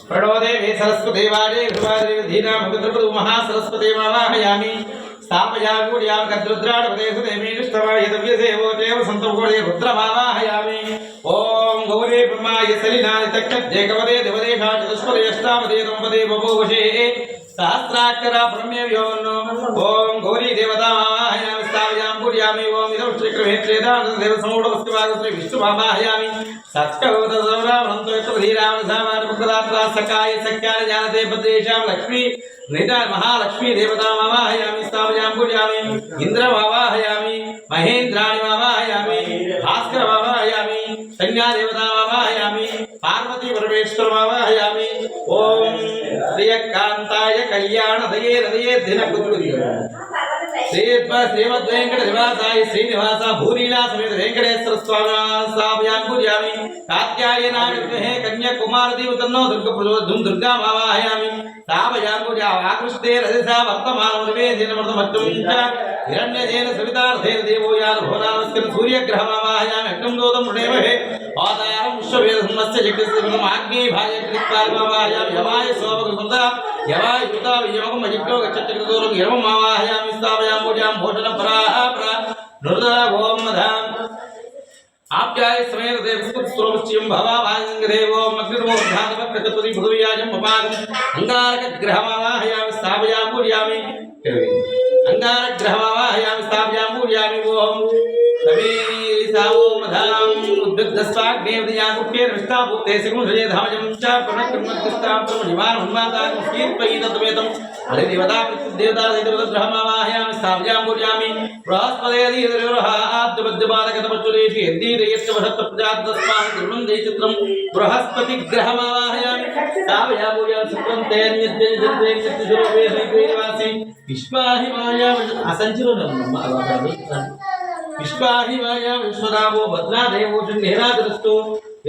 प्रणोदेवी सरस्वती वाजे धीना मुद्रपदु महासरस्वती मावाहयामि स्थापयामि गुड्यां कद्रुद्राडपदेशुदेमीष्टवायतव्यसेवो देव सन्तोषे रुद्रमावाहयामि ओम गौरी ब्रह्माय सलिनाय तक्कज्जेकवदे देवदेशा चतुष्पदे अष्टावदे दंपदे बभूवशे सहस्राक्षरा ब्रह्मयोनो ओम गौरी देवता मावाहयामि स्थापयामि गुड्यामि ओम इदं श्रीकृष्णेत्रेदान देव समूढवस्तिभागश्री विष्णुमावाहयामि सकाय सख्याय जानते भद्रेशां लक्ष्मी नृता महालक्ष्मी देवता मावाहयामि स्थापयामि पूजयामि इंद्र मावाहयामि महेंद्राणि मावाहयामि भास्कर मावाहयामि संज्ञा देवता मावाहयामि पार्वती परमेश्वर मावाहयामि ओम श्रीकांताय कल्याण दये हृदये दिनकुतुर्य श्रीमद् वेंकट निवासाय श्रीनिवास भूरीला समेत वेंकटेश्वर स्वामी स्थापयामि पूजयामि कात्यायनाय विद्महे कन्याकुमारी तन्नो दुर्गा दुर्गा मावाहयामि स्थापयामि पूजयामि आकृष्टे रजसा वर्तमानमुनिवेदेन वर्तमत्तं च हिरण्यजेन सवितार्थेन देवो याद भोरावस्कन सूर्यग्रह मावाहयामि अग्नं दोदं प्रणेमहे आधारं विश्ववेदसंमस्य जगत्सर्वं आग्नेय भागे कृत्पाल मावाहयामि यमाय सोमकृता यमाय युता विजयमकं मजिक्तो गच्छचक्रदूरं यमं मावाहयामि स्थापयामि पूजयामि भोजनं पराप्रा नृदा गोमधाम आप्याय समेत देवस्तुतिस्त्रोमच्यं भवाभाङ्गदेवो मग्निर्मोर्धातवक्रतुरी भुवियाजं पपादं अङ्गारकग्रहमावाहयामि स्थापयामि पूजयामि अङ्गारग्रहमावाहयामि स्थापयामि पूजयामि ओम समेसावोमधाम उद्भिद्दस्वाग्नेवदयाकुट्येन विष्टाभूते सिकुंसये धामजं च प्रणकृन्मत्तिष्ठां प्रमजिवान उन्मातां कीर्तयितत्वेतं हरिदेवता प्रत्युदेवता देवताब्रह्ममावाहयामि स्थापयामि पूजयामि बृहस्पतिर्देवरहाद्यपद्यपादकतपच्चुरेषि यद्दीरयत्यवशत्प्रजातस्मान् कृण्वन्दे चित्रं बृहस्पतिग्रहमावाहयामि स्थापयामि पूजयामि चित्रं तेन्यद्यजन्तेन्यद्यशुरोपे श्रीकृष्णवासी विश्वाहिमाया असञ्चिरोनम् विश्वाहिमाया विश्वदावो भद्रादेवो नेरादृष्टो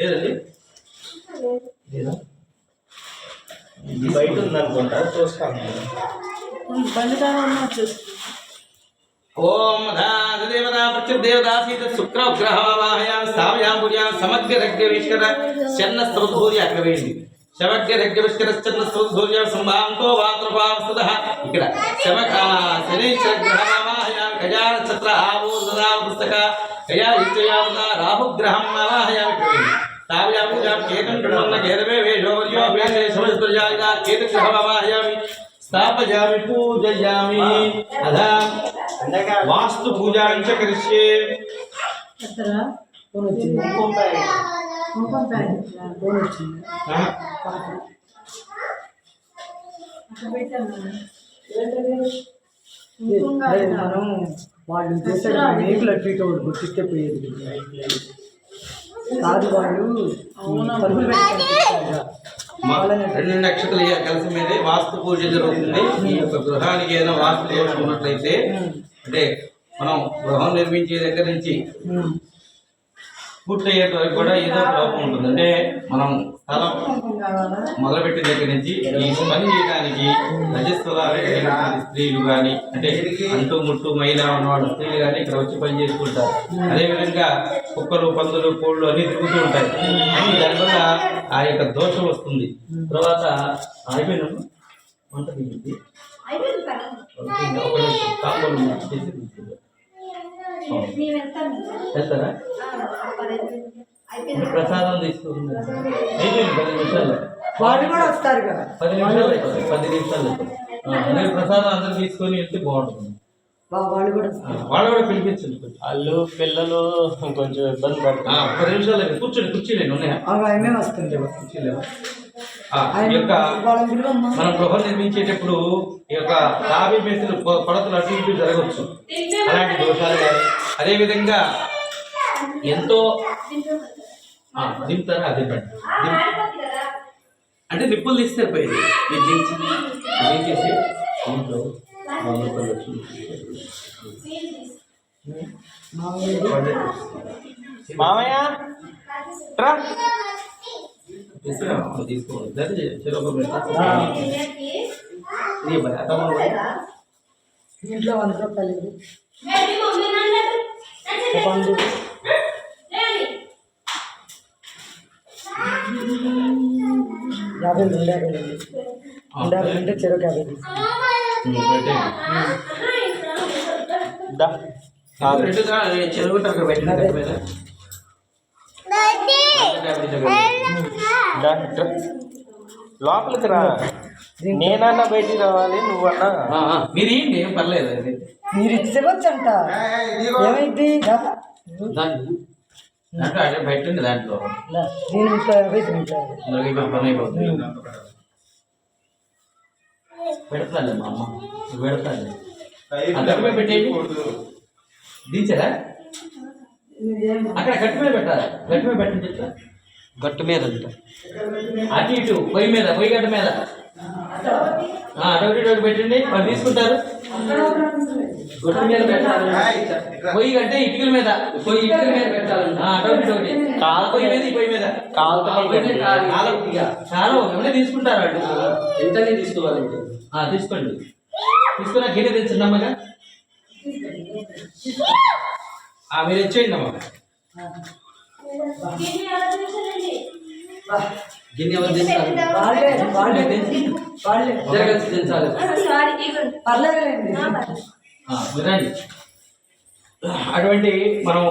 ఏదండి బయట ఉందనుకుంటా చూస్తాను ओम देवता प्रत्युदेवता सीत शुक्र ग्रहवाहयामि स्थापयामि पूजयामि समग्र रज्ञविष्कर चन्नस्त्रधूर्य अग्रवेणि समग्र रज्ञविष्कर चन्नस्त्रधूर्य संभांतो वात्रपावस्तः ఇక్కడ शनीश्वर ग्रहवाहयामि गजान छत्र आवो सदा पुस्तक गया इत्ययामना राहु ग्रहवाहयामि स्थापयामि पूजयामि केतन कृण्वन्न केतवे वेशोर्यो वेशे समस्तजायिका केत ग्रहवाहयामि स्थापयामि पूजयामि अधा वास्तु पूजां च करिष्ये अत्र कोन వచ్చింది కుంకుమ ప్యాకెట్ కోన్ వచ్చింది మనం వాళ్ళు చేసే మేకులు అట్టు గుర్తిస్తే పోయేది కాదు వాళ్ళు రెండు నక్షత్రాలు కలిసి మీదే వాస్తు పూజ జరుగుతుంది ఈ యొక్క గృహానికి ఏదైనా వాస్తు దోషం ఉన్నట్లయితే అంటే మనం గృహం నిర్మించే దగ్గర నుంచి పూర్తయ్యేట వరకు కూడా ఏదో లోపం ఉంటుంది అంటే మనం స్థలం మొదలుపెట్టిన దగ్గర నుంచి ఈ పని చేయడానికి రజస్వలాలు స్త్రీలు కానీ అంటే అంటూ ముట్టు మహిళ ఉన్నవాళ్ళు స్త్రీలు కానీ ఇక్కడ వచ్చి పని చేసుకుంటారు. అదేవిధంగా కుక్కలు పందులు కోళ్ళు అన్నీ తిరుగుతూ ఉంటాయి. అని దానివల్ల ఆ యొక్క దోషం వస్తుంది. తర్వాత అయిపోయినప్పుడు వంట తీసి కాంపౌండ్ చేసి వెళ్తారా ప్రసాదం తీసుకుంది అయిపోయింది 10 నిమిషాలు వాళ్ళు కూడా వస్తారు కదా 10 నిమిషాలు 10 నిమిషాలు మీరు ప్రసాదం అందరూ తీసుకొని వెళ్తే బాగుంటుంది. వాళ్ళు కూడా పిలిపించండి. వాళ్ళు పిల్లలు కొంచెం ఇబ్బంది పడతారు. 10 నిమిషాలు కూర్చోండి. కుర్చీలేను ఉన్నాయా వస్తుంది కుర్చీలేవా ఈ యొక్క మనం గృహం నిర్మించేటప్పుడు ఈ యొక్క తాబీ మేసులు కొలతలు అటు ఇటు జరగవచ్చు. అలాంటి దోషాలు కానీ అదేవిధంగా ఎంతో దింపుతారా అదే అంటే నిప్పులు తీస్తే పోయేది దించేసి ఇంట్లో మామయ్య ట్రా తీసుకో ఇంట్లో 100 రూపాయలు 50 ఉంటే చెరుకు 50 చెరువు అక్కడ పెట్టిన లోపలికి రా. నేనన్నా బయటికి రావాలి, నువ్వన్నా. మీరు ఏంటి ఏం పర్లేదు. మీరు ఇచ్చేవచ్చంట ఏమైంది దాంట్లో అదే బయట ఉంది దాంట్లో నేను ఇంట్లో 50 పని అయిపోతుంది. పెడతాలే మా అమ్మ పెడతాలే అక్కడ పెట్టేది దించరా అక్కడ గట్టి మీద పెట్టాలి. గట్టి మీద పెట్టండి చెప్తా. గట్టు మీద అంట అటు ఇటు పొయ్యి మీద పొయ్యి గట్ట మీద అటొకటి ఇటు పెట్టండి. వాళ్ళు తీసుకుంటారు. గొట్టు మీద పెట్టాలి. పొయ్యి కంటే ఇటుకల మీద పొయ్యి ఇటుకల మీద పెట్టాలి. అటొకటి ఒకటి కాల పొయ్యి మీద ఈ పొయ్యి మీద చాలా ఏమైనా తీసుకుంటారు. వాళ్ళు ఎంతనే తీసుకోవాలంటే తీసుకోండి. తీసుకున్నా గిన్నె తెచ్చండి అమ్మగా. మీరు ఇచ్చేయండి అమ్మ. గిన్నె ఎవరు తెచ్చారు? జరగచ్చు తెచ్చాలి. పర్లేదులేండి. అటువంటి మనం